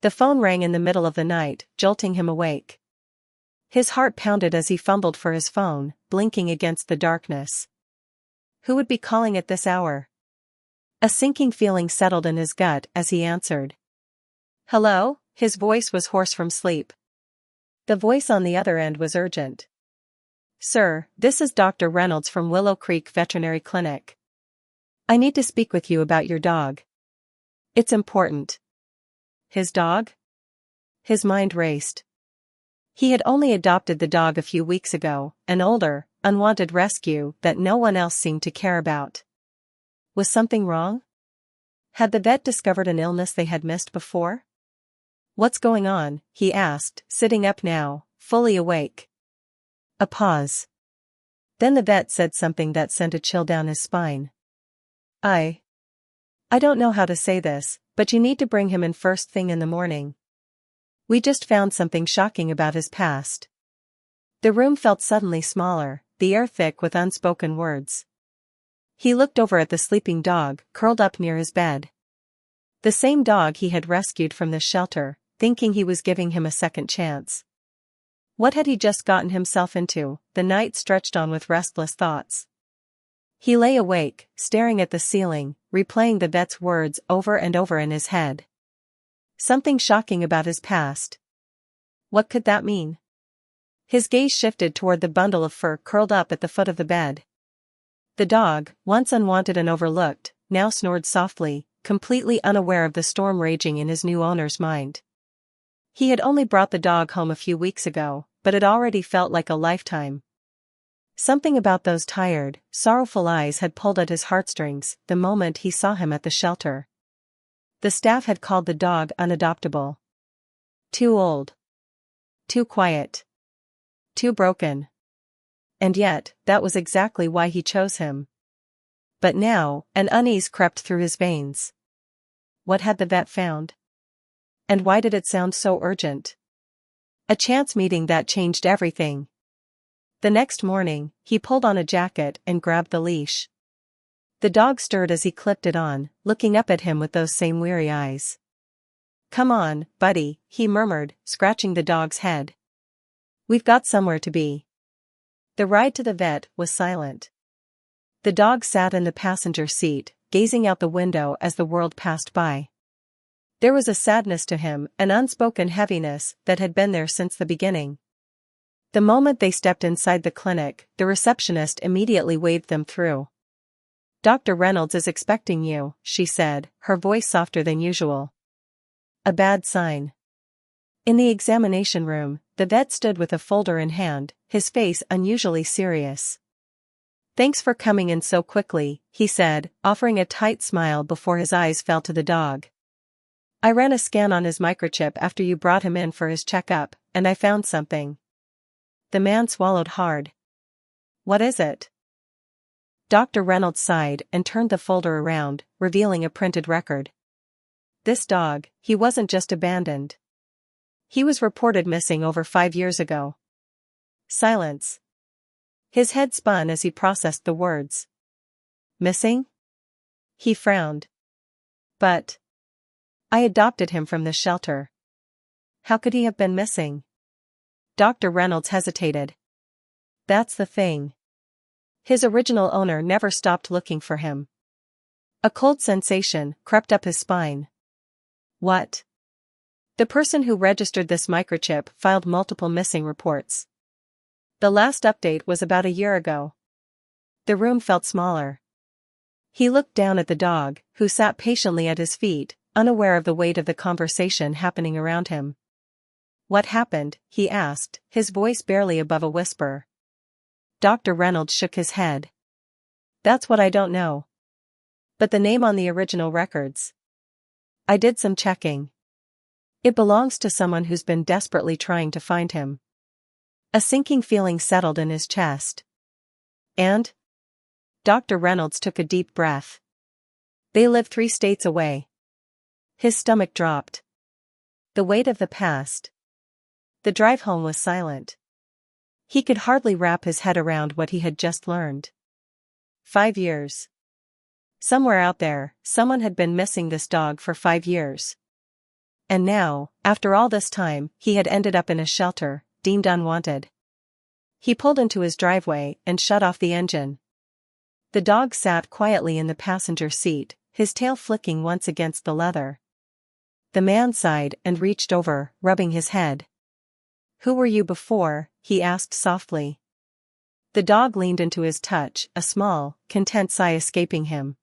The phone rang in the middle of the night, jolting him awake. His heart pounded as he fumbled for his phone, blinking against the darkness. Who would be calling at this hour? A sinking feeling settled in his gut as he answered. Hello? His voice was hoarse from sleep. The voice on the other end was urgent. Sir, this is Dr. Reynolds from Willow Creek Veterinary Clinic. I need to speak with you about your dog. It's important. His dog? His mind raced. He had only adopted the dog a few weeks ago, an older, unwanted rescue that no one else seemed to care about. Was something wrong? Had the vet discovered an illness they had missed before? What's going on? He asked, sitting up now, fully awake. A pause. Then the vet said something that sent a chill down his spine. I don't know how to say this, but you need to bring him in first thing in the morning. We just found something shocking about his past. The room felt suddenly smaller, the air thick with unspoken words. He looked over at the sleeping dog, curled up near his bed. The same dog he had rescued from the shelter, thinking he was giving him a second chance. What had he just gotten himself into? The night stretched on with restless thoughts. He lay awake, staring at the ceiling, replaying the vet's words over and over in his head. Something shocking about his past. What could that mean? His gaze shifted toward the bundle of fur curled up at the foot of the bed. The dog, once unwanted and overlooked, now snored softly, completely unaware of the storm raging in his new owner's mind. He had only brought the dog home a few weeks ago, but it already felt like a lifetime. Something about those tired, sorrowful eyes had pulled at his heartstrings the moment he saw him at the shelter. The staff had called the dog unadoptable. Too old. Too quiet. Too broken. And yet, that was exactly why he chose him. But now, an unease crept through his veins. What had the vet found? And why did it sound so urgent? A chance meeting that changed everything. The next morning, he pulled on a jacket and grabbed the leash. The dog stirred as he clipped it on, looking up at him with those same weary eyes. Come on, buddy, he murmured, scratching the dog's head. We've got somewhere to be. The ride to the vet was silent. The dog sat in the passenger seat, gazing out the window as the world passed by. There was a sadness to him, an unspoken heaviness that had been there since the beginning. The moment they stepped inside the clinic, the receptionist immediately waved them through. Dr. Reynolds is expecting you, she said, her voice softer than usual. A bad sign. In the examination room, the vet stood with a folder in hand, his face unusually serious. Thanks for coming in so quickly, he said, offering a tight smile before his eyes fell to the dog. I ran a scan on his microchip after you brought him in for his checkup, and I found something. The man swallowed hard. What is it? Dr. Reynolds sighed and turned the folder around, revealing a printed record. This dog, he wasn't just abandoned. He was reported missing over 5 years ago. Silence. His head spun as he processed the words. Missing? He frowned. But I adopted him from the shelter. How could he have been missing? Dr. Reynolds hesitated. That's the thing. His original owner never stopped looking for him. A cold sensation crept up his spine. What? The person who registered this microchip filed multiple missing reports. The last update was about a year ago. The room felt smaller. He looked down at the dog, who sat patiently at his feet, unaware of the weight of the conversation happening around him. What happened? He asked, his voice barely above a whisper. Dr. Reynolds shook his head. That's what I don't know. But the name on the original records. I did some checking. It belongs to someone who's been desperately trying to find him. A sinking feeling settled in his chest. And? Dr. Reynolds took a deep breath. They live 3 states away. His stomach dropped. The weight of the past. The drive home was silent. He could hardly wrap his head around what he had just learned. 5 years. Somewhere out there, someone had been missing this dog for 5 years. and now, after all this time, he had ended up in a shelter, deemed unwanted. He pulled into his driveway and shut off the engine. The dog sat quietly in the passenger seat, his tail flicking once against the leather. The man sighed and reached over, rubbing his head. "Who were you before?" he asked softly. The dog leaned into his touch, a small, content sigh escaping him.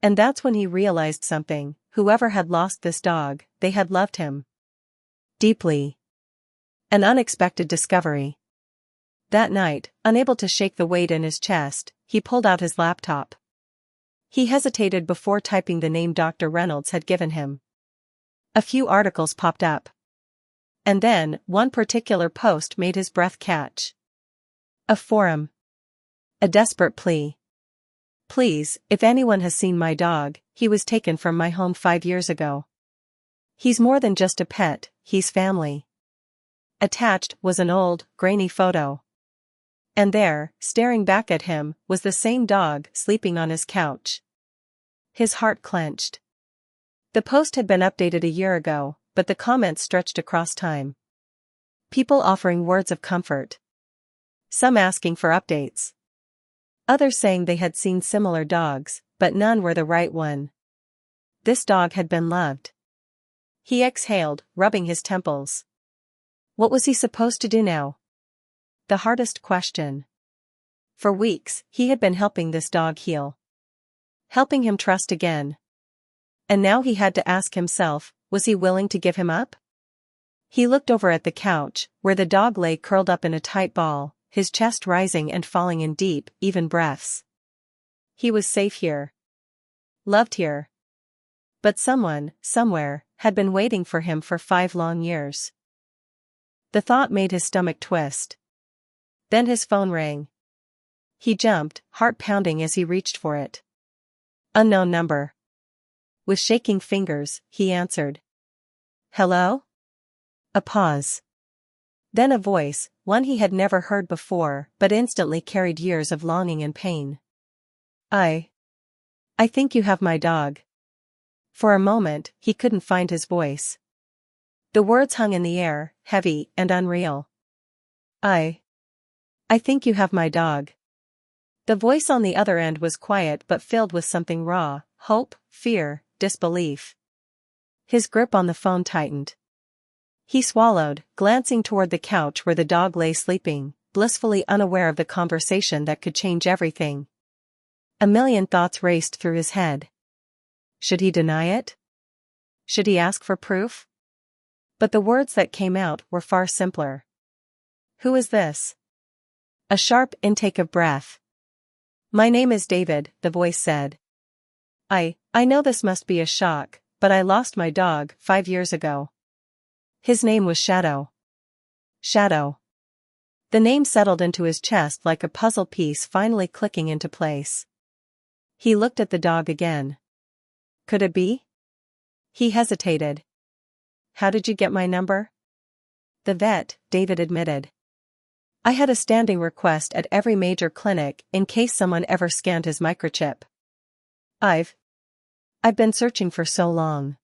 And that's when he realized something: whoever had lost this dog, they had loved him deeply. An unexpected discovery. That night, unable to shake the weight in his chest, he pulled out his laptop. He hesitated before typing the name Dr. Reynolds had given him. A few articles popped up. And then, one particular post made his breath catch. A forum. A desperate plea. "Please, if anyone has seen my dog, he was taken from my home 5 years ago. He's more than just a pet, he's family." Attached was an old, grainy photo. And there, staring back at him, was the same dog sleeping on his couch. His heart clenched. The post had been updated a year ago, but the comments stretched across time. People offering words of comfort. Some asking for updates. Others saying they had seen similar dogs, but none were the right one. This dog had been loved. He exhaled, rubbing his temples. What was he supposed to do now? The hardest question. For weeks, he had been helping this dog heal. Helping him trust again. And now he had to ask himself, was he willing to give him up? He looked over at the couch, where the dog lay curled up in a tight ball, his chest rising and falling in deep, even breaths. He was safe here. Loved here. But someone, somewhere, had been waiting for him for 5 long years. The thought made his stomach twist. Then his phone rang. He jumped, heart pounding as he reached for it. Unknown number. With shaking fingers, he answered. "Hello?" A pause. Then a voice, one he had never heard before, but instantly carried years of longing and pain. I think you have my dog." For a moment, he couldn't find his voice. The words hung in the air, heavy and unreal. I think you have my dog." The voice on the other end was quiet but filled with something raw: hope, fear, disbelief. His grip on the phone tightened. He swallowed, glancing toward the couch where the dog lay sleeping, blissfully unaware of the conversation that could change everything. A million thoughts raced through his head. Should he deny it? Should he ask for proof? But the words that came out were far simpler. "Who is this?" A sharp intake of breath. "My name is David," the voice said. I know this must be a shock, but I lost my dog 5 years ago." His name was Shadow. Shadow. The name settled into his chest like a puzzle piece finally clicking into place. He looked at the dog again. Could it be? He hesitated. "How did you get my number?" "The vet," David admitted. "I had a standing request at every major clinic in case someone ever scanned his microchip. I've been searching for so long."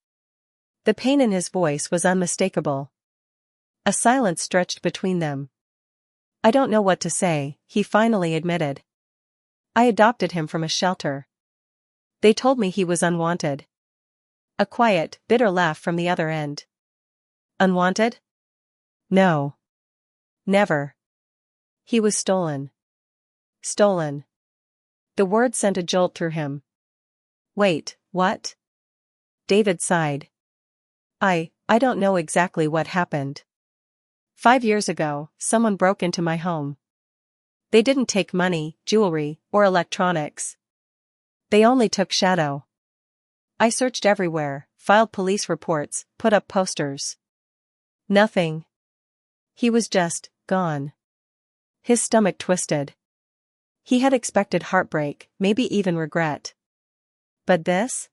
The pain in his voice was unmistakable. A silence stretched between them. "I don't know what to say," he finally admitted. "I adopted him from a shelter. They told me he was unwanted." A quiet, bitter laugh from the other end. "Unwanted? No. Never. He was stolen." Stolen. The word sent a jolt through him. "Wait, what?" David sighed. I don't know exactly what happened. 5 years ago, someone broke into my home. They didn't take money, jewelry, or electronics. They only took Shadow. I searched everywhere, filed police reports, put up posters. Nothing. He was just gone." His stomach twisted. He had expected heartbreak, maybe even regret. But this?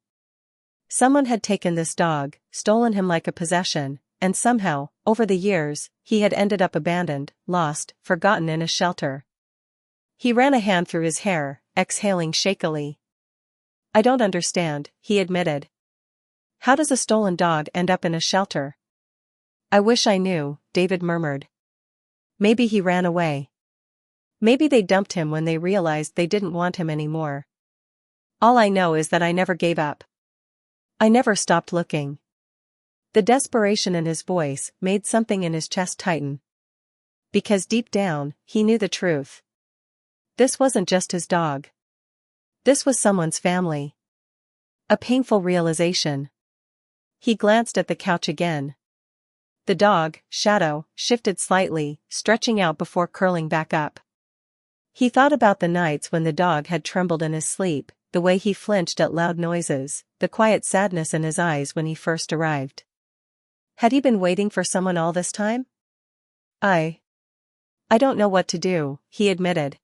Someone had taken this dog, stolen him like a possession, and somehow, over the years, he had ended up abandoned, lost, forgotten in a shelter. He ran a hand through his hair, exhaling shakily. "I don't understand," he admitted. How does a stolen dog end up in a shelter? I wish I knew, David murmured. Maybe he ran away. Maybe they dumped him when they realized they didn't want him anymore. All I know is that I never gave up. I never stopped looking. The desperation in his voice made something in his chest tighten. Because deep down, he knew the truth. This wasn't just his dog. This was someone's family. A painful realization. He glanced at the couch again. The dog, Shadow, shifted slightly, stretching out before curling back up. He thought about the nights when the dog had trembled in his sleep, the way he flinched at loud noises, the quiet sadness in his eyes when he first arrived. Had he been waiting for someone all this time? I don't know what to do, he admitted.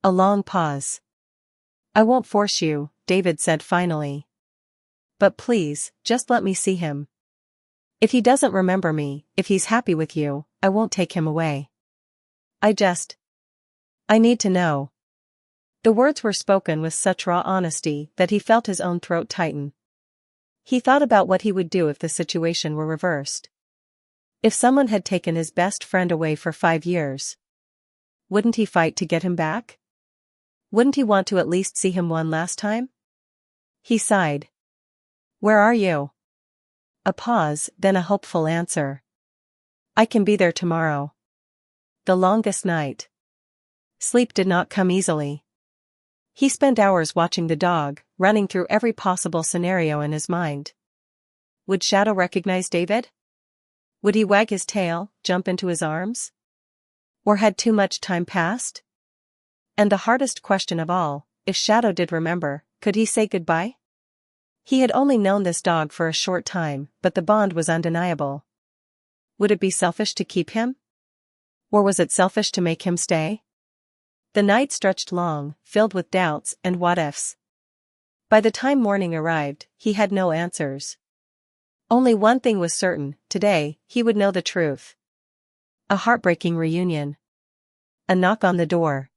A long pause. I won't force you, David said finally. But please, just let me see him. If he doesn't remember me, if he's happy with you, I won't take him away. I need to know. The words were spoken with such raw honesty that he felt his own throat tighten. He thought about what he would do if the situation were reversed. If someone had taken his best friend away for 5 years. Wouldn't he fight to get him back? Wouldn't he want to at least see him one last time? He sighed. Where are you? A pause, then a hopeful answer. I can be there tomorrow. The longest night. Sleep did not come easily. He spent hours watching the dog, running through every possible scenario in his mind. Would Shadow recognize David? Would he wag his tail, jump into his arms? Or had too much time passed? And the hardest question of all, if Shadow did remember, could he say goodbye? He had only known this dog for a short time, but the bond was undeniable. Would it be selfish to keep him? Or was it selfish to make him stay? The night stretched long, filled with doubts and what-ifs. By the time morning arrived, he had no answers. Only one thing was certain, today, he would know the truth. A heartbreaking reunion. A knock on the door.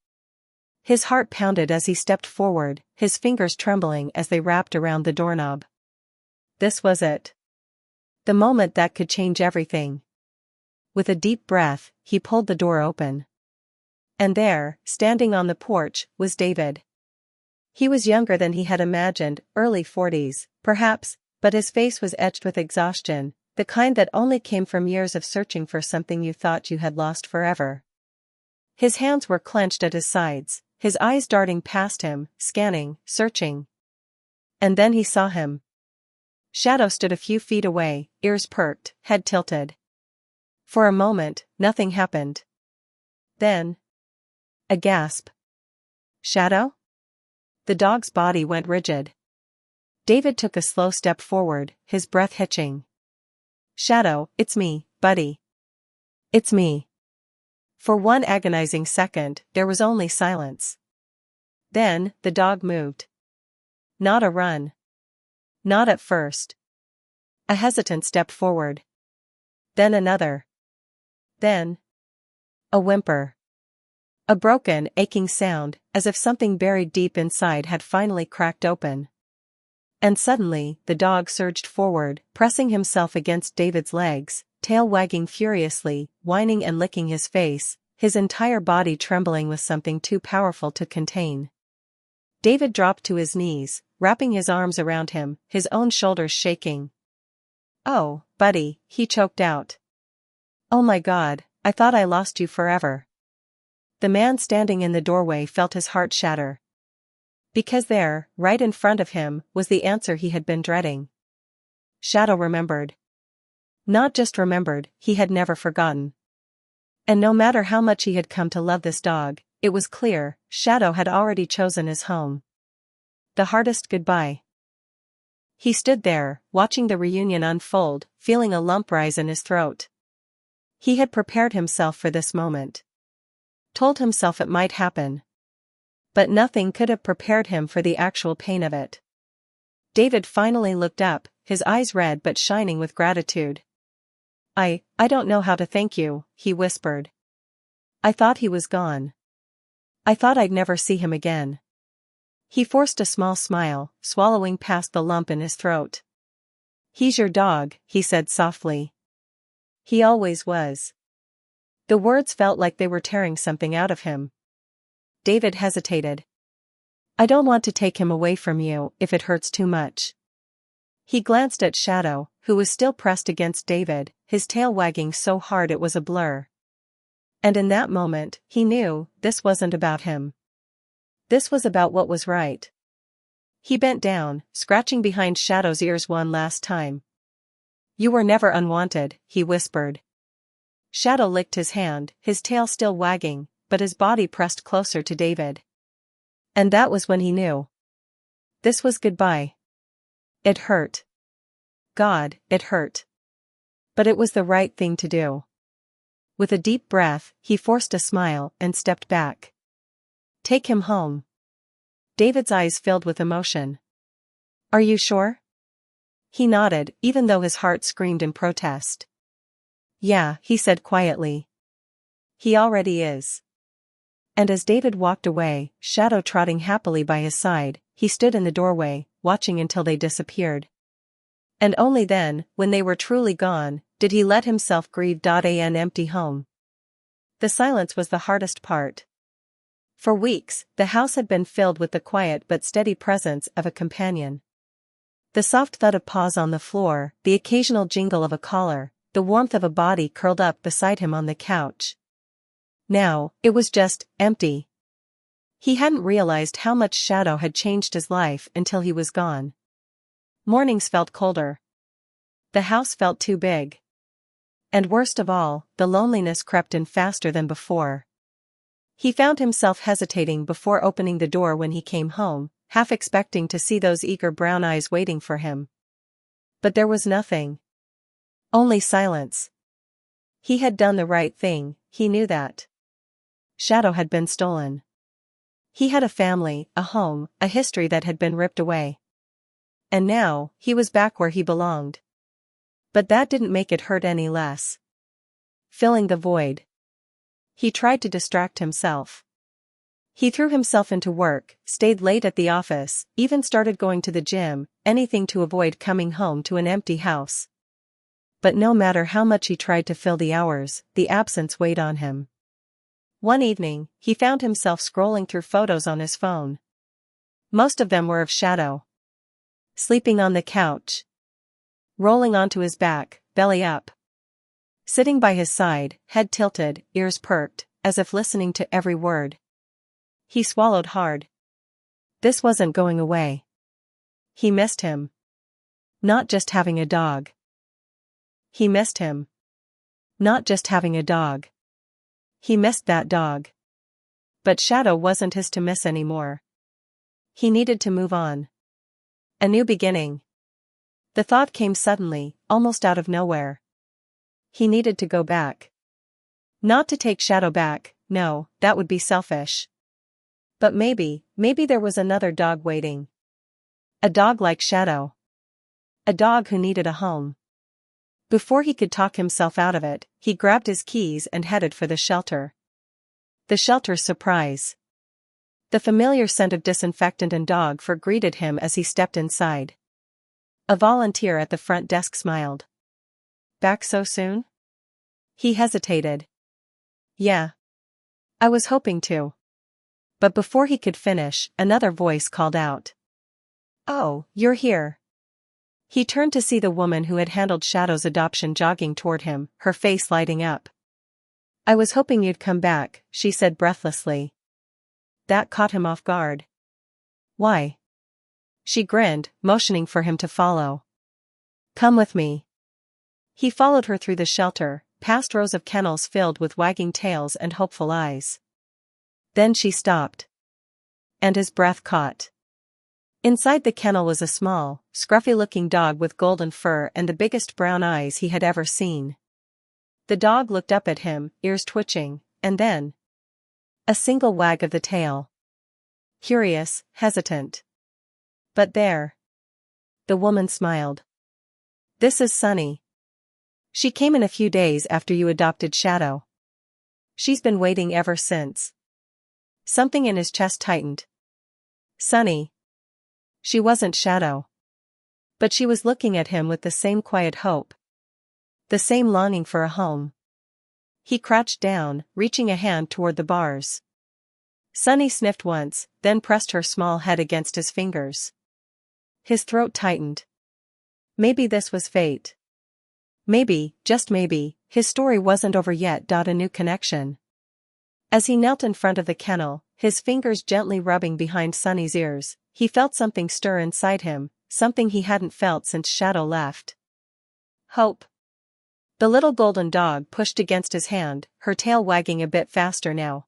His heart pounded as he stepped forward, his fingers trembling as they wrapped around the doorknob. This was it. The moment that could change everything. With a deep breath, he pulled the door open. And there, standing on the porch, was David. He was younger than he had imagined, early 40s, perhaps, but his face was etched with exhaustion, the kind that only came from years of searching for something you thought you had lost forever. His hands were clenched at his sides, his eyes darting past him, scanning, searching. And then he saw him. Shadow stood a few feet away, ears perked, head tilted. For a moment, nothing happened. Then, a gasp. Shadow? The dog's body went rigid. David took a slow step forward, his breath hitching. Shadow, it's me, buddy. It's me. For one agonizing second, there was only silence. Then, the dog moved. Not a run. Not at first. A hesitant step forward. Then another. Then, a whimper. A broken, aching sound, as if something buried deep inside had finally cracked open. And suddenly, the dog surged forward, pressing himself against David's legs, tail wagging furiously, whining and licking his face, his entire body trembling with something too powerful to contain. David dropped to his knees, wrapping his arms around him, his own shoulders shaking. Oh, buddy, he choked out. Oh my God, I thought I lost you forever. The man standing in the doorway felt his heart shatter. Because there, right in front of him, was the answer he had been dreading. Shadow remembered. Not just remembered, he had never forgotten. And no matter how much he had come to love this dog, it was clear, Shadow had already chosen his home. The hardest goodbye. He stood there, watching the reunion unfold, feeling a lump rise in his throat. He had prepared himself for this moment. Told himself it might happen. But nothing could have prepared him for the actual pain of it. David finally looked up, his eyes red but shining with gratitude. I don't know how to thank you, he whispered. I thought he was gone. I thought I'd never see him again. He forced a small smile, swallowing past the lump in his throat. He's your dog, he said softly. He always was. The words felt like they were tearing something out of him. David hesitated. I don't want to take him away from you if it hurts too much. He glanced at Shadow, who was still pressed against David, his tail wagging so hard it was a blur. And in that moment, he knew, this wasn't about him. This was about what was right. He bent down, scratching behind Shadow's ears one last time. You were never unwanted, he whispered. Shadow licked his hand, his tail still wagging, but his body pressed closer to David. And that was when he knew. This was goodbye. It hurt. God, it hurt. But it was the right thing to do. With a deep breath, he forced a smile and stepped back. Take him home. David's eyes filled with emotion. Are you sure? He nodded, even though his heart screamed in protest. Yeah, he said quietly. He already is. And as David walked away, Shadow trotting happily by his side, he stood in the doorway, watching until they disappeared. And only then, when they were truly gone, did he let himself grieve an empty home. The silence was the hardest part. For weeks, the house had been filled with the quiet but steady presence of a companion. The soft thud of paws on the floor, the occasional jingle of a collar, the warmth of a body curled up beside him on the couch. Now, it was just empty. He hadn't realized how much Shadow had changed his life until he was gone. Mornings felt colder. The house felt too big. And worst of all, the loneliness crept in faster than before. He found himself hesitating before opening the door when he came home, half expecting to see those eager brown eyes waiting for him. But there was nothing. Only silence. He had done the right thing, he knew that. Shadow had been stolen. He had a family, a home, a history that had been ripped away. And now, he was back where he belonged. But that didn't make it hurt any less. Filling the void. He tried to distract himself. He threw himself into work, stayed late at the office, even started going to the gym, anything to avoid coming home to an empty house. But no matter how much he tried to fill the hours, the absence weighed on him. One evening, he found himself scrolling through photos on his phone. Most of them were of Shadow. Sleeping on the couch. Rolling onto his back, belly up. Sitting by his side, head tilted, ears perked, as if listening to every word. He swallowed hard. This wasn't going away. He missed him. Not just having a dog. He missed him. Not just having a dog. He missed that dog. But Shadow wasn't his to miss anymore. He needed to move on. A new beginning. The thought came suddenly, almost out of nowhere. He needed to go back. Not to take Shadow back, no, that would be selfish. But maybe there was another dog waiting. A dog like Shadow. A dog who needed a home. Before he could talk himself out of it, he grabbed his keys and headed for the shelter. The shelter's surprise. The familiar scent of disinfectant and dog fur greeted him as he stepped inside. A volunteer at the front desk smiled. Back so soon? He hesitated. Yeah. I was hoping to. But before he could finish, another voice called out. Oh, you're here. He turned to see the woman who had handled Shadow's adoption jogging toward him, her face lighting up. I was hoping you'd come back, she said breathlessly. That caught him off guard. Why? She grinned, motioning for him to follow. Come with me. He followed her through the shelter, past rows of kennels filled with wagging tails and hopeful eyes. Then she stopped. And his breath caught. Inside the kennel was a small, scruffy-looking dog with golden fur and the biggest brown eyes he had ever seen. The dog looked up at him, ears twitching, and then a single wag of the tail. Curious, hesitant. But there. The woman smiled. This is Sunny. She came in a few days after you adopted Shadow. She's been waiting ever since. Something in his chest tightened. Sunny. She wasn't Shadow. But she was looking at him with the same quiet hope. The same longing for a home. He crouched down, reaching a hand toward the bars. Sunny sniffed once, then pressed her small head against his fingers. His throat tightened. Maybe this was fate. Maybe, just maybe, his story wasn't over yet. A new connection. As he knelt in front of the kennel, his fingers gently rubbing behind Sunny's ears, he felt something stir inside him, something he hadn't felt since Shadow left. Hope. The little golden dog pushed against his hand, her tail wagging a bit faster now.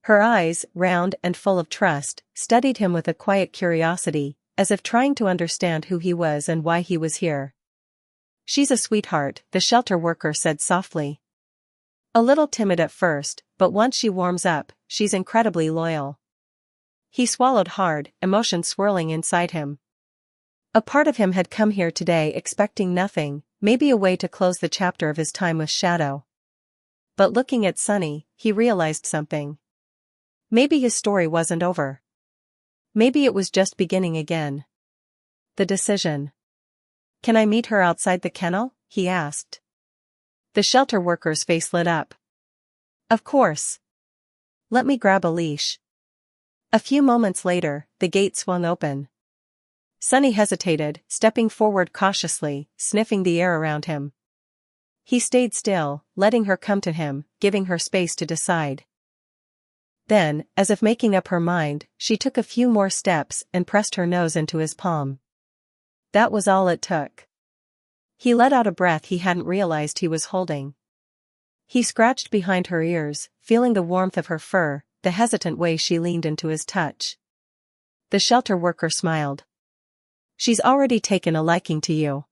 Her eyes, round and full of trust, studied him with a quiet curiosity, as if trying to understand who he was and why he was here. "She's a sweetheart," the shelter worker said softly. "A little timid at first, but once she warms up, she's incredibly loyal." He swallowed hard, emotion swirling inside him. A part of him had come here today expecting nothing, maybe a way to close the chapter of his time with Shadow. But looking at Sunny, he realized something. Maybe his story wasn't over. Maybe it was just beginning again. The decision. "Can I meet her outside the kennel?" he asked. The shelter worker's face lit up. "Of course. Let me grab a leash." A few moments later, the gate swung open. Sunny hesitated, stepping forward cautiously, sniffing the air around him. He stayed still, letting her come to him, giving her space to decide. Then, as if making up her mind, she took a few more steps and pressed her nose into his palm. That was all it took. He let out a breath he hadn't realized he was holding. He scratched behind her ears, feeling the warmth of her fur, the hesitant way she leaned into his touch. The shelter worker smiled. "She's already taken a liking to you."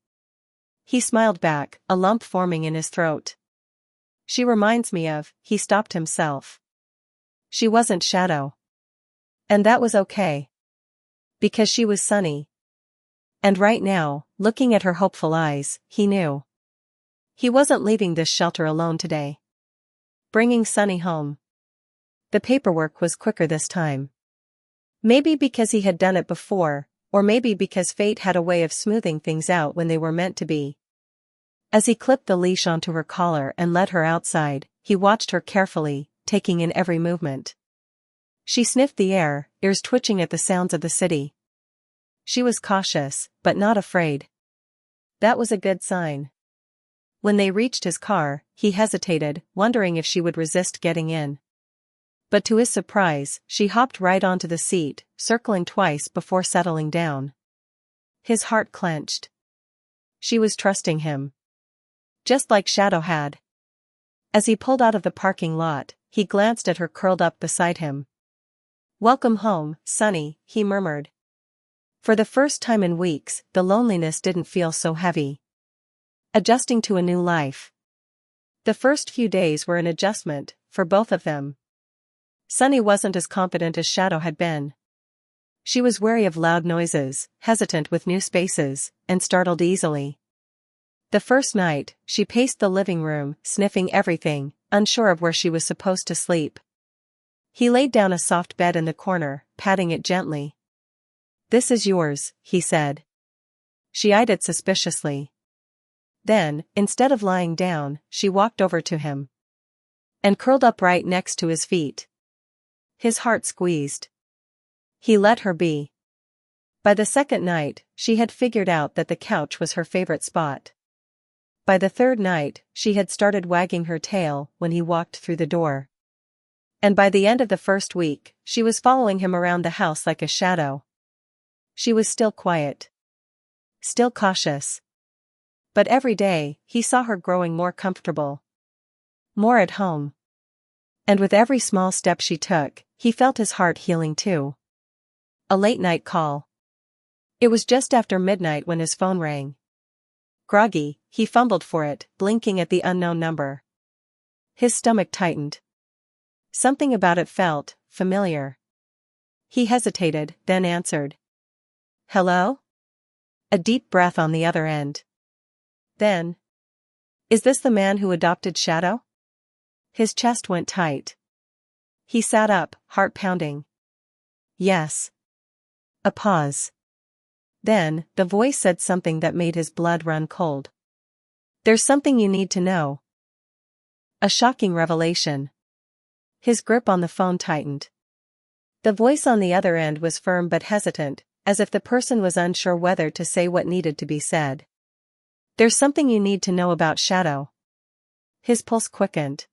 He smiled back, a lump forming in his throat. "She reminds me of," he stopped himself. She wasn't Shadow. And that was okay. Because she was Sunny. And right now, looking at her hopeful eyes, he knew. He wasn't leaving this shelter alone today. Bringing Sunny home. The paperwork was quicker this time. Maybe because he had done it before, or maybe because fate had a way of smoothing things out when they were meant to be. As he clipped the leash onto her collar and led her outside, he watched her carefully, taking in every movement. She sniffed the air, ears twitching at the sounds of the city. She was cautious, but not afraid. That was a good sign. When they reached his car, he hesitated, wondering if she would resist getting in. But to his surprise, she hopped right onto the seat, circling twice before settling down. His heart clenched. She was trusting him. Just like Shadow had. As he pulled out of the parking lot, he glanced at her curled up beside him. "Welcome home, Sunny," he murmured. For the first time in weeks, the loneliness didn't feel so heavy. Adjusting to a new life. The first few days were an adjustment, for both of them. Sunny wasn't as confident as Shadow had been. She was wary of loud noises, hesitant with new spaces, and startled easily. The first night, she paced the living room, sniffing everything, unsure of where she was supposed to sleep. He laid down a soft bed in the corner, patting it gently. "This is yours," he said. She eyed it suspiciously. Then, instead of lying down, she walked over to him. And curled up right next to his feet. His heart squeezed. He let her be. By the second night, she had figured out that the couch was her favorite spot. By the third night, she had started wagging her tail when he walked through the door. And by the end of the first week, she was following him around the house like a shadow. She was still quiet. Still cautious. But every day, he saw her growing more comfortable. More at home. And with every small step she took, he felt his heart healing too. A late-night call. It was just after midnight when his phone rang. Groggy, he fumbled for it, blinking at the unknown number. His stomach tightened. Something about it felt familiar. He hesitated, then answered. "Hello?" A deep breath on the other end. Then. "Is this the man who adopted Shadow?" His chest went tight. He sat up, heart pounding. "Yes." A pause. Then, the voice said something that made his blood run cold. "There's something you need to know." A shocking revelation. His grip on the phone tightened. The voice on the other end was firm but hesitant, as if the person was unsure whether to say what needed to be said. "There's something you need to know about Shadow." His pulse quickened.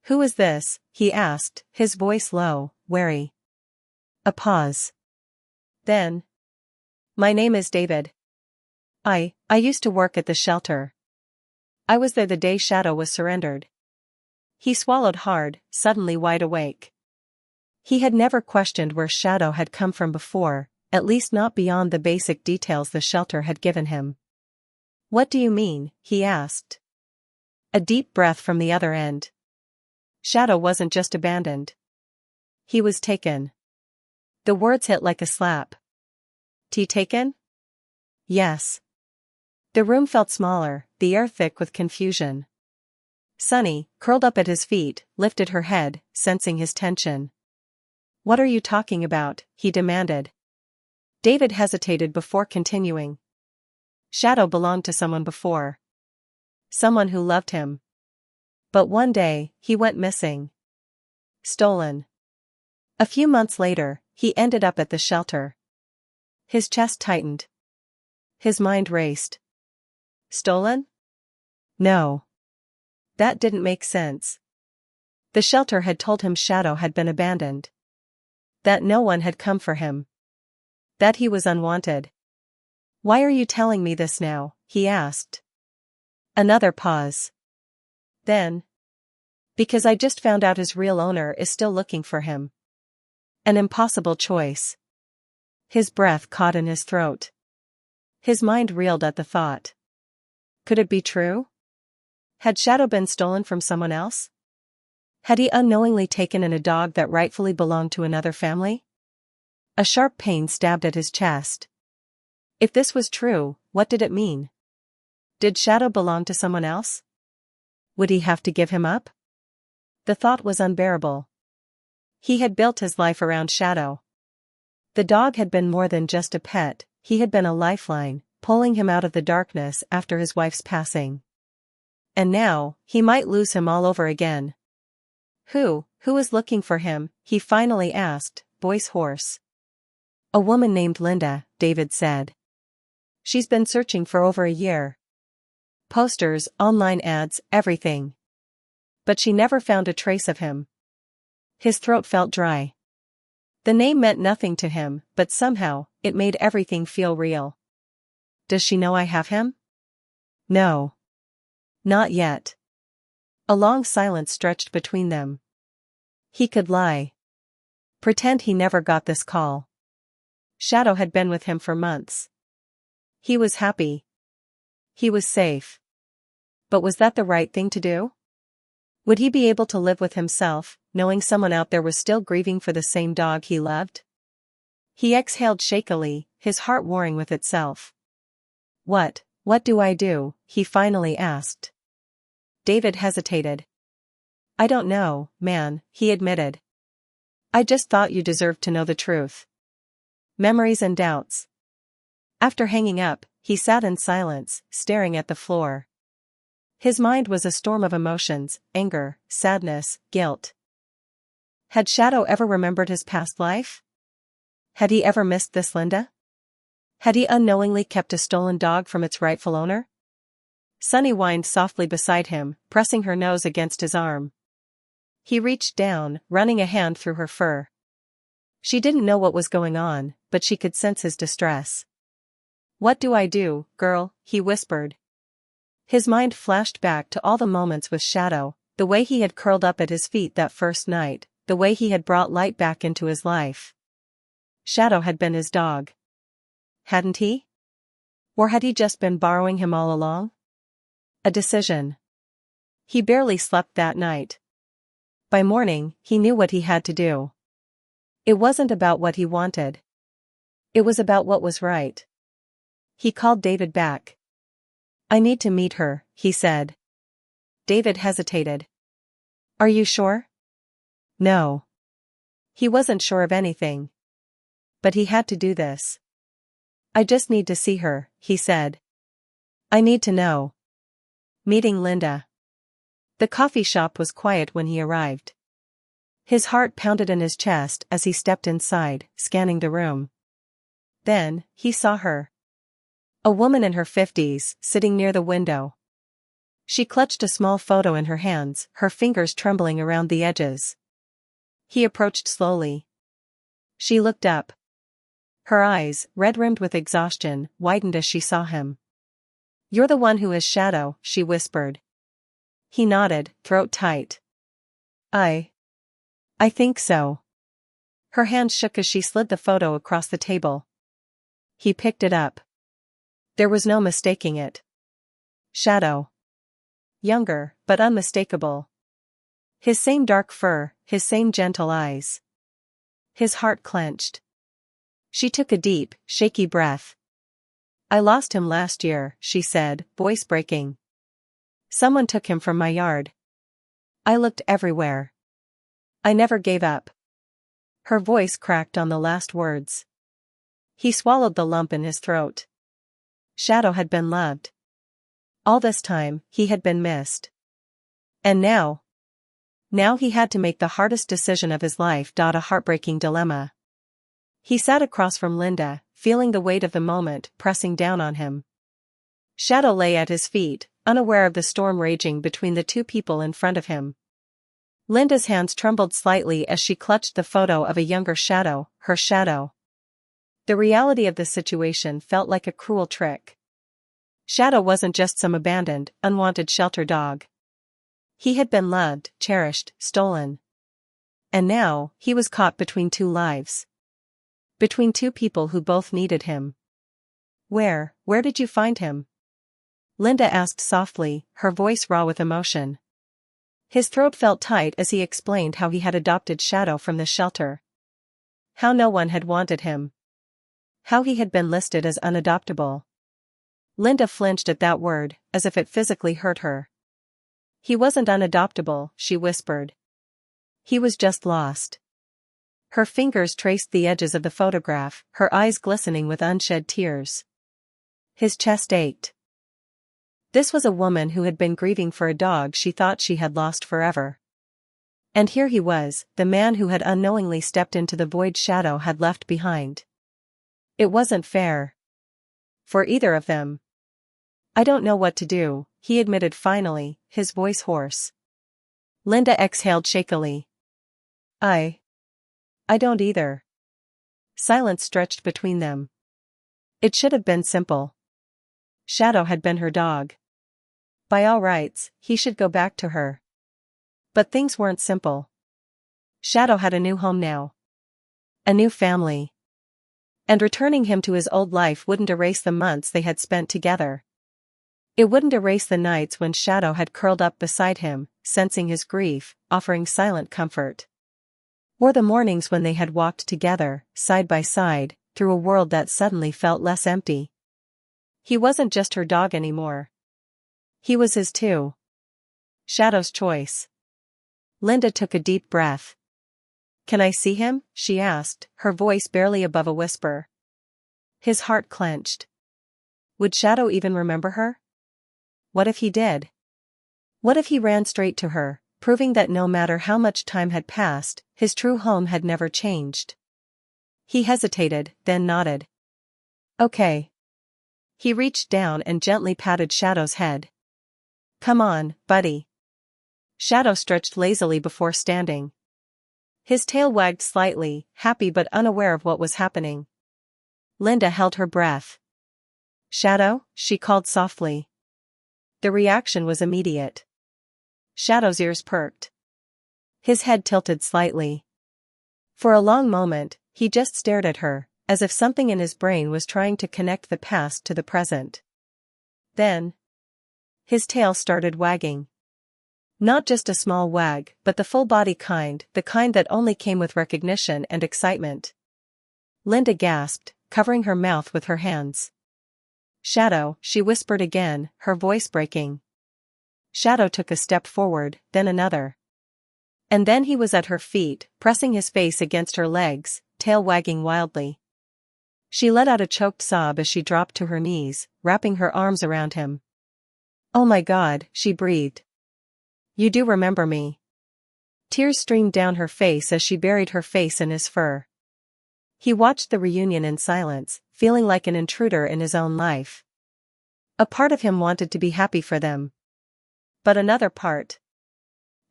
"Who is this?" he asked, his voice low, wary. A pause. Then, "My name is David. I used to work at the shelter. I was there the day Shadow was surrendered." He swallowed hard, suddenly wide awake. He had never questioned where Shadow had come from before, at least not beyond the basic details the shelter had given him. "What do you mean?" he asked. A deep breath from the other end. "Shadow wasn't just abandoned. He was taken." The words hit like a slap. Taken? Yes. The room felt smaller, the air thick with confusion. Sunny, curled up at his feet, lifted her head, sensing his tension. "What are you talking about?" he demanded. David hesitated before continuing. "Shadow belonged to someone before. Someone who loved him. But one day, he went missing. Stolen. A few months later, he ended up at the shelter." His chest tightened. His mind raced. Stolen? No. That didn't make sense. The shelter had told him Shadow had been abandoned. That no one had come for him. That he was unwanted. "Why are you telling me this now?" he asked. Another pause. Then, "Because I just found out his real owner is still looking for him." An impossible choice. His breath caught in his throat. His mind reeled at the thought. Could it be true? Had Shadow been stolen from someone else? Had he unknowingly taken in a dog that rightfully belonged to another family? A sharp pain stabbed at his chest. If this was true, what did it mean? Did Shadow belong to someone else? Would he have to give him up? The thought was unbearable. He had built his life around Shadow. The dog had been more than just a pet, he had been a lifeline, pulling him out of the darkness after his wife's passing. And now, he might lose him all over again. Who is looking for him?" he finally asked, voice hoarse. "A woman named Linda," David said. "She's been searching for over a year. Posters, online ads, everything. But she never found a trace of him." His throat felt dry. The name meant nothing to him, but somehow, it made everything feel real. "Does she know I have him?" "No. Not yet." A long silence stretched between them. He could lie. Pretend he never got this call. Shadow had been with him for months. He was happy. He was safe. But was that the right thing to do? Would he be able to live with himself, knowing someone out there was still grieving for the same dog he loved? He exhaled shakily, his heart warring with itself. What do I do?" he finally asked. David hesitated. "I don't know, man," he admitted. "I just thought you deserved to know the truth." Memories and doubts. After hanging up, he sat in silence, staring at the floor. His mind was a storm of emotions, anger, sadness, guilt. Had Shadow ever remembered his past life? Had he ever missed this Linda? Had he unknowingly kept a stolen dog from its rightful owner? Sunny whined softly beside him, pressing her nose against his arm. He reached down, running a hand through her fur. She didn't know what was going on, but she could sense his distress. "What do I do, girl?" he whispered. His mind flashed back to all the moments with Shadow, the way he had curled up at his feet that first night, the way he had brought light back into his life. Shadow had been his dog. Hadn't he? Or had he just been borrowing him all along? A decision. He barely slept that night. By morning, he knew what he had to do. It wasn't about what he wanted. It was about what was right. He called David back. "I need to meet her," he said. David hesitated. "Are you sure?" No. He wasn't sure of anything. But he had to do this. I just need to see her, he said. I need to know. Meeting Linda. The coffee shop was quiet when he arrived. His heart pounded in his chest as he stepped inside, scanning the room. Then, he saw her. A woman in her 50s, sitting near the window. She clutched a small photo in her hands, her fingers trembling around the edges. He approached slowly. She looked up. Her eyes, red-rimmed with exhaustion, widened as she saw him. You're the one who is Shadow, she whispered. He nodded, throat tight. I think so. Her hand shook as she slid the photo across the table. He picked it up. There was no mistaking it. Shadow. Younger, but unmistakable. His same dark fur, his same gentle eyes. His heart clenched. She took a deep, shaky breath. I lost him last year, she said, voice breaking. Someone took him from my yard. I looked everywhere. I never gave up. Her voice cracked on the last words. He swallowed the lump in his throat. Shadow had been loved. All this time, he had been missed. And now he had to make the hardest decision of his life. A heartbreaking dilemma. He sat across from Linda, feeling the weight of the moment pressing down on him. Shadow lay at his feet, unaware of the storm raging between the two people in front of him. Linda's hands trembled slightly as she clutched the photo of a younger Shadow, her Shadow. The reality of the situation felt like a cruel trick. Shadow wasn't just some abandoned, unwanted shelter dog. He had been loved, cherished, stolen. And now, he was caught between two lives. Between two people who both needed him. Where did you find him? Linda asked softly, her voice raw with emotion. His throat felt tight as he explained how he had adopted Shadow from the shelter. How no one had wanted him. How he had been listed as unadoptable. Linda flinched at that word, as if it physically hurt her. He wasn't unadoptable, she whispered. He was just lost. Her fingers traced the edges of the photograph, her eyes glistening with unshed tears. His chest ached. This was a woman who had been grieving for a dog she thought she had lost forever. And here he was, the man who had unknowingly stepped into the void Shadow had left behind. It wasn't fair. For either of them. I don't know what to do, he admitted finally, his voice hoarse. Linda exhaled shakily. I don't either. Silence stretched between them. It should have been simple. Shadow had been her dog. By all rights, he should go back to her. But things weren't simple. Shadow had a new home now. A new family. And returning him to his old life wouldn't erase the months they had spent together. It wouldn't erase the nights when Shadow had curled up beside him, sensing his grief, offering silent comfort. Or the mornings when they had walked together, side by side, through a world that suddenly felt less empty. He wasn't just her dog anymore. He was his too. Shadow's choice. Linda took a deep breath. Can I see him? She asked, her voice barely above a whisper. His heart clenched. Would Shadow even remember her? What if he did? What if he ran straight to her, proving that no matter how much time had passed, his true home had never changed? He hesitated, then nodded. Okay. He reached down and gently patted Shadow's head. Come on, buddy. Shadow stretched lazily before standing. His tail wagged slightly, happy but unaware of what was happening. Linda held her breath. Shadow, she called softly. The reaction was immediate. Shadow's ears perked. His head tilted slightly. For a long moment, he just stared at her, as if something in his brain was trying to connect the past to the present. Then, his tail started wagging. Not just a small wag, but the full-body kind, the kind that only came with recognition and excitement. Linda gasped, covering her mouth with her hands. Shadow, she whispered again, her voice breaking. Shadow took a step forward, then another. And then he was at her feet, pressing his face against her legs, tail wagging wildly. She let out a choked sob as she dropped to her knees, wrapping her arms around him. "Oh my God," she breathed. "You do remember me." Tears streamed down her face as she buried her face in his fur. He watched the reunion in silence, feeling like an intruder in his own life. A part of him wanted to be happy for them. But another part,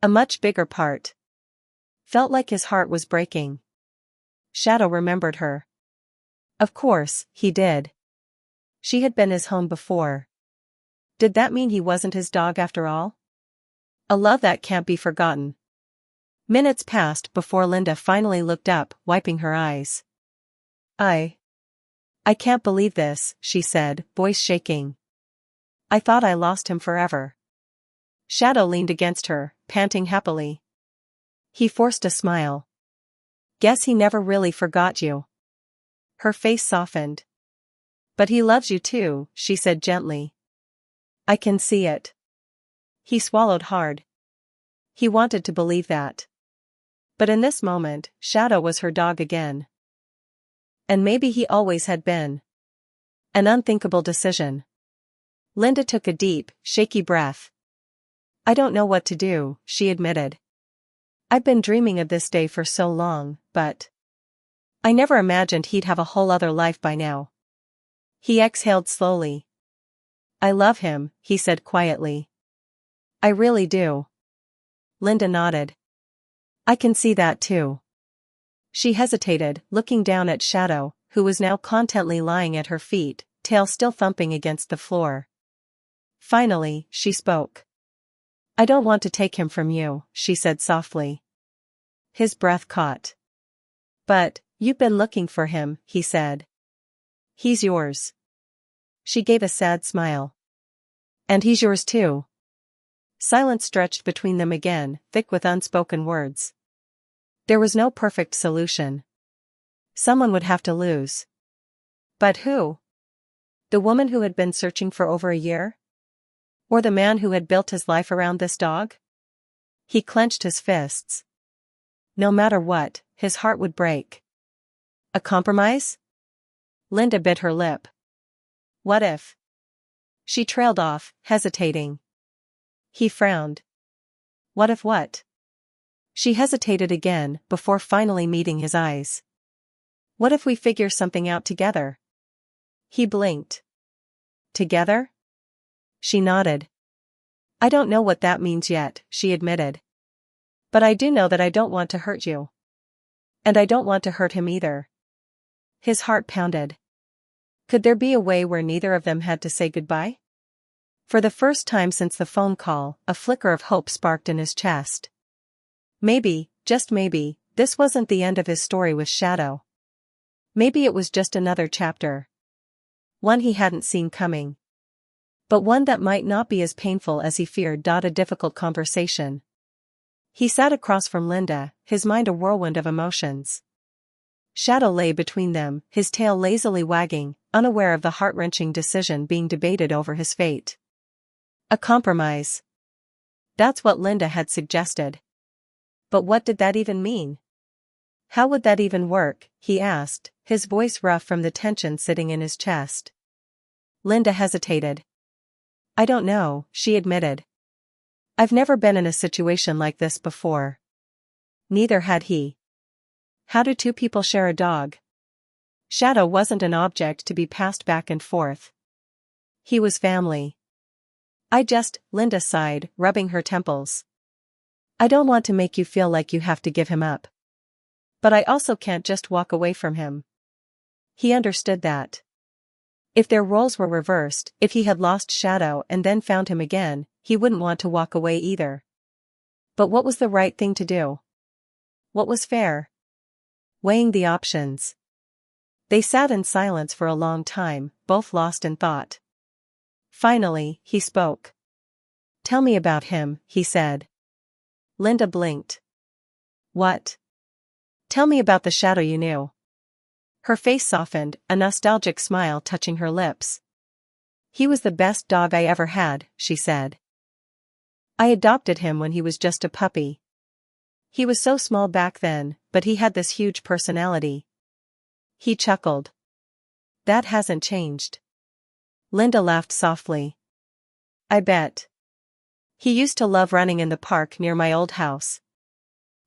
a much bigger part, felt like his heart was breaking. Shadow remembered her. Of course, he did. She had been his home before. Did that mean he wasn't his dog after all? A love that can't be forgotten. Minutes passed before Linda finally looked up, wiping her eyes. I can't believe this," she said, voice shaking. "I thought I lost him forever." Shadow leaned against her, panting happily. He forced a smile. "Guess he never really forgot you." Her face softened. "But he loves you too," she said gently. "I can see it." He swallowed hard. He wanted to believe that. But in this moment, Shadow was her dog again. And maybe he always had been. An unthinkable decision. Linda took a deep, shaky breath. "I don't know what to do," she admitted. "I've been dreaming of this day for so long, but I never imagined he'd have a whole other life by now." He exhaled slowly. "I love him," he said quietly. "I really do." Linda nodded. "I can see that too." She hesitated, looking down at Shadow, who was now contentedly lying at her feet, tail still thumping against the floor. Finally, she spoke. "I don't want to take him from you," she said softly. His breath caught. "But, you've been looking for him," he said. "He's yours." She gave a sad smile. "And he's yours too." Silence stretched between them again, thick with unspoken words. There was no perfect solution. Someone would have to lose. But who? The woman who had been searching for over a year? Or the man who had built his life around this dog? He clenched his fists. No matter what, his heart would break. A compromise? Linda bit her lip. What if? She trailed off, hesitating. He frowned. What if what? She hesitated again, before finally meeting his eyes. What if we figure something out together? He blinked. Together? She nodded. I don't know what that means yet, she admitted. But I do know that I don't want to hurt you. And I don't want to hurt him either. His heart pounded. Could there be a way where neither of them had to say goodbye? For the first time since the phone call, a flicker of hope sparked in his chest. Maybe, just maybe, this wasn't the end of his story with Shadow. Maybe it was just another chapter. One he hadn't seen coming. But one that might not be as painful as he feared. A difficult conversation. He sat across from Linda, his mind a whirlwind of emotions. Shadow lay between them, his tail lazily wagging, unaware of the heart-wrenching decision being debated over his fate. A compromise. That's what Linda had suggested. But what did that even mean? How would that even work, he asked, his voice rough from the tension sitting in his chest. Linda hesitated. I don't know, she admitted. I've never been in a situation like this before. Neither had he. How do two people share a dog? Shadow wasn't an object to be passed back and forth. He was family. Linda sighed, rubbing her temples. I don't want to make you feel like you have to give him up. But I also can't just walk away from him. He understood that. If their roles were reversed, if he had lost Shadow and then found him again, he wouldn't want to walk away either. But what was the right thing to do? What was fair? Weighing the options. They sat in silence for a long time, both lost in thought. Finally, he spoke. Tell me about him, he said. Linda blinked. What? Tell me about the Shadow you knew. Her face softened, a nostalgic smile touching her lips. He was the best dog I ever had, she said. I adopted him when he was just a puppy. He was so small back then, but he had this huge personality. He chuckled. That hasn't changed. Linda laughed softly. I bet. He used to love running in the park near my old house.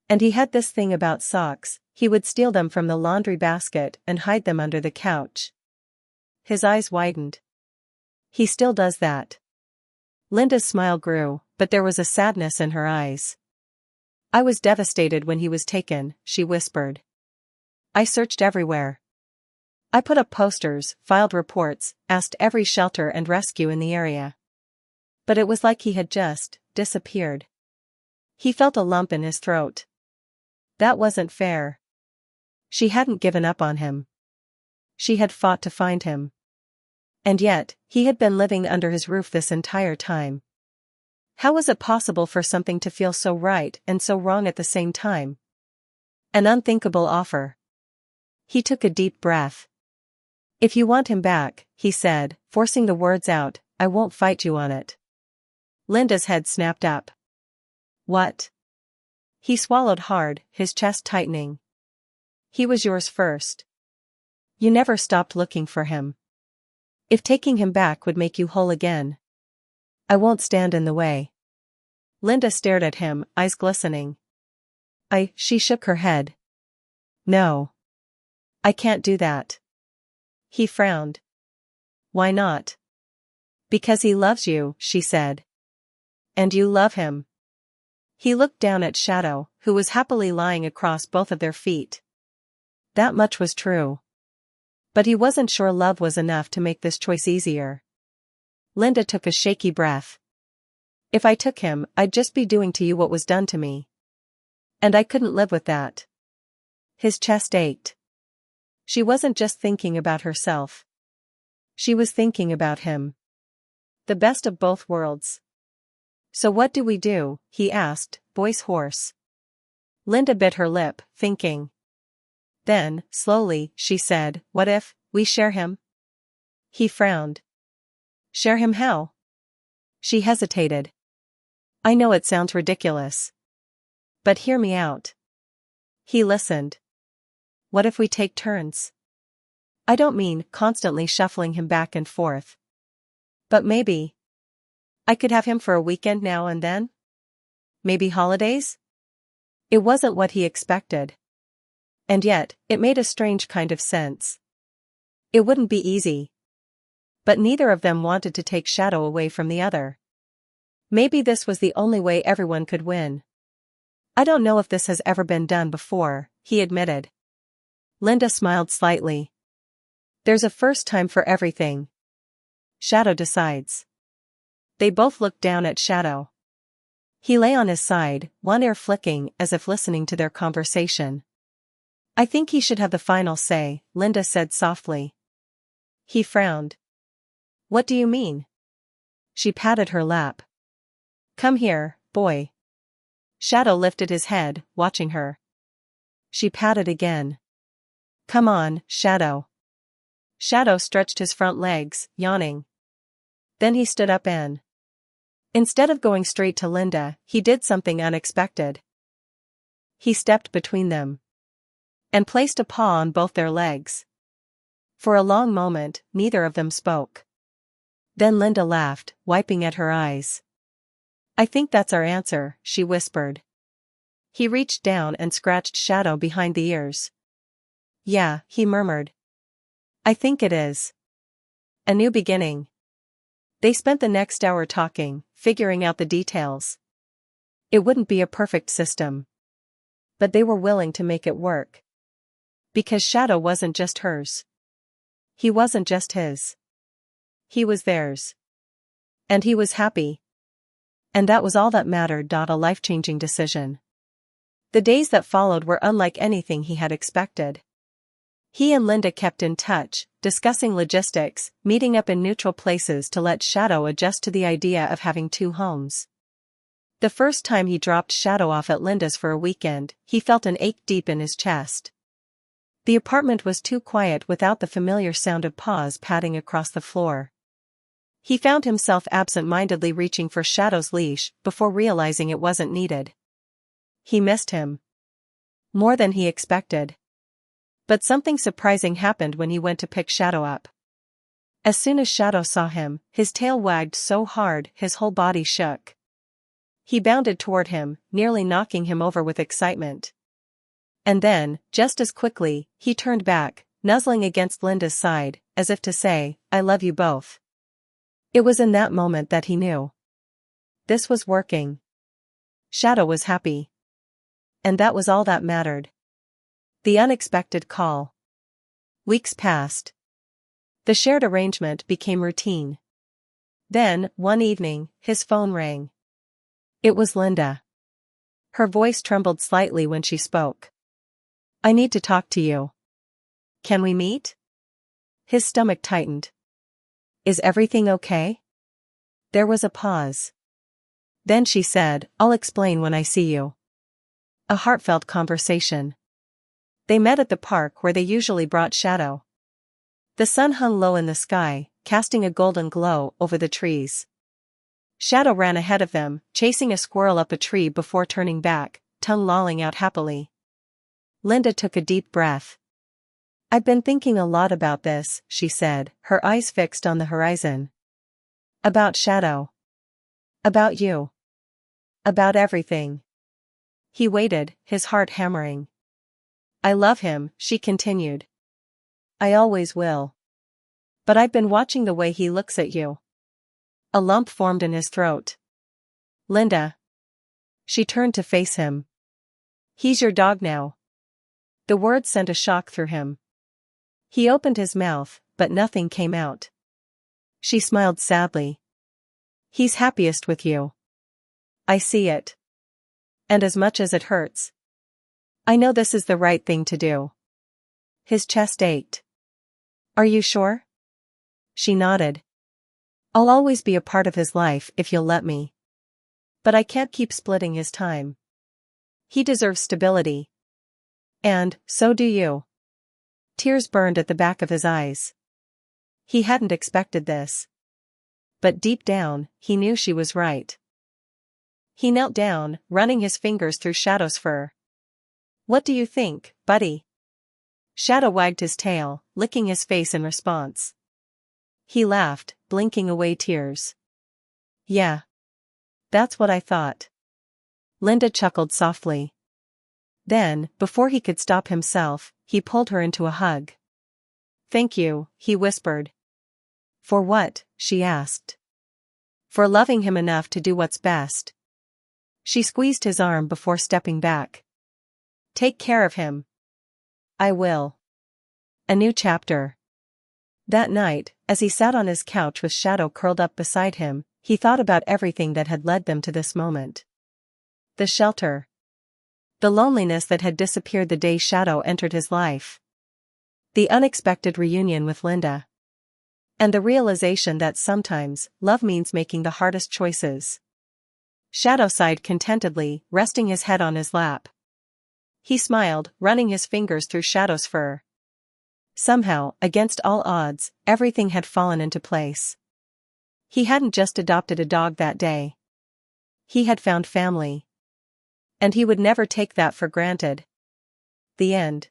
And he had this thing about socks, he would steal them from the laundry basket and hide them under the couch. His eyes widened. He still does that. Linda's smile grew, but there was a sadness in her eyes. I was devastated when he was taken, she whispered. I searched everywhere. I put up posters, filed reports, asked every shelter and rescue in the area. But it was like he had just disappeared. He felt a lump in his throat. That wasn't fair. She hadn't given up on him. She had fought to find him. And yet, he had been living under his roof this entire time. How was it possible for something to feel so right and so wrong at the same time? An unthinkable offer. He took a deep breath. If you want him back, he said, forcing the words out, I won't fight you on it. Linda's head snapped up. What? He swallowed hard, his chest tightening. He was yours first. You never stopped looking for him. If taking him back would make you whole again, I won't stand in the way. Linda stared at him, eyes glistening. She shook her head. No. I can't do that. He frowned. Why not? Because he loves you, she said. And you love him. He looked down at Shadow, who was happily lying across both of their feet. That much was true. But he wasn't sure love was enough to make this choice easier. Linda took a shaky breath. If I took him, I'd just be doing to you what was done to me. And I couldn't live with that. His chest ached. She wasn't just thinking about herself. She was thinking about him. The best of both worlds. So what do we do? He asked, voice hoarse. Linda bit her lip, thinking. Then, slowly, she said, what if we share him? He frowned. Share him how? She hesitated. I know it sounds ridiculous. But hear me out. He listened. What if we take turns? I don't mean constantly shuffling him back and forth. But maybe I could have him for a weekend now and then? Maybe holidays? It wasn't what he expected. And yet, it made a strange kind of sense. It wouldn't be easy. But neither of them wanted to take Shadow away from the other. Maybe this was the only way everyone could win. I don't know if this has ever been done before, he admitted. Linda smiled slightly. There's a first time for everything. Shadow decides. They both looked down at Shadow. He lay on his side, one ear flicking as if listening to their conversation. I think he should have the final say, Linda said softly. He frowned. What do you mean? She patted her lap. Come here, boy. Shadow lifted his head, watching her. She patted again. Come on, Shadow. Shadow stretched his front legs, yawning. Then he stood up and, instead of going straight to Linda, he did something unexpected. He stepped between them and placed a paw on both their legs. For a long moment, neither of them spoke. Then Linda laughed, wiping at her eyes. I think that's our answer, she whispered. He reached down and scratched Shadow behind the ears. Yeah, he murmured. I think it is. A new beginning. They spent the next hour talking, figuring out the details. It wouldn't be a perfect system. But they were willing to make it work. Because Shadow wasn't just hers. He wasn't just his. He was theirs. And he was happy. And that was all that mattered. A life-changing decision. The days that followed were unlike anything he had expected. He and Linda kept in touch, discussing logistics, meeting up in neutral places to let Shadow adjust to the idea of having two homes. The first time he dropped Shadow off at Linda's for a weekend, he felt an ache deep in his chest. The apartment was too quiet without the familiar sound of paws patting across the floor. He found himself absent-mindedly reaching for Shadow's leash before realizing it wasn't needed. He missed him. More than he expected. But something surprising happened when he went to pick Shadow up. As soon as Shadow saw him, his tail wagged so hard his whole body shook. He bounded toward him, nearly knocking him over with excitement. And then, just as quickly, he turned back, nuzzling against Linda's side, as if to say, "I love you both." It was in that moment that he knew. This was working. Shadow was happy. And that was all that mattered. The unexpected call. Weeks passed. The shared arrangement became routine. Then, one evening, his phone rang. It was Linda. Her voice trembled slightly when she spoke. "I need to talk to you. Can we meet?" His stomach tightened. "Is everything okay?" There was a pause. Then she said, "I'll explain when I see you." A heartfelt conversation. They met at the park where they usually brought Shadow. The sun hung low in the sky, casting a golden glow over the trees. Shadow ran ahead of them, chasing a squirrel up a tree before turning back, tongue lolling out happily. Linda took a deep breath. "I've been thinking a lot about this," she said, her eyes fixed on the horizon. "About Shadow. About you. About everything." He waited, his heart hammering. "I love him," she continued. "I always will. But I've been watching the way he looks at you." A lump formed in his throat. "Linda." She turned to face him. "He's your dog now." The word sent a shock through him. He opened his mouth, but nothing came out. She smiled sadly. "He's happiest with you. I see it. And as much as it hurts, I know this is the right thing to do." His chest ached. "Are you sure?" She nodded. "I'll always be a part of his life if you'll let me. But I can't keep splitting his time. He deserves stability. And, so do you." Tears burned at the back of his eyes. He hadn't expected this. But deep down, he knew she was right. He knelt down, running his fingers through Shadow's fur. "What do you think, buddy?" Shadow wagged his tail, licking his face in response. He laughed, blinking away tears. "Yeah. That's what I thought." Linda chuckled softly. Then, before he could stop himself, he pulled her into a hug. "Thank you," he whispered. "For what?" she asked. "For loving him enough to do what's best." She squeezed his arm before stepping back. "Take care of him." "I will." A new chapter. That night, as he sat on his couch with Shadow curled up beside him, he thought about everything that had led them to this moment. The shelter. The loneliness that had disappeared the day Shadow entered his life. The unexpected reunion with Linda. And the realization that sometimes, love means making the hardest choices. Shadow sighed contentedly, resting his head on his lap. He smiled, running his fingers through Shadow's fur. Somehow, against all odds, everything had fallen into place. He hadn't just adopted a dog that day. He had found family. And he would never take that for granted. The end.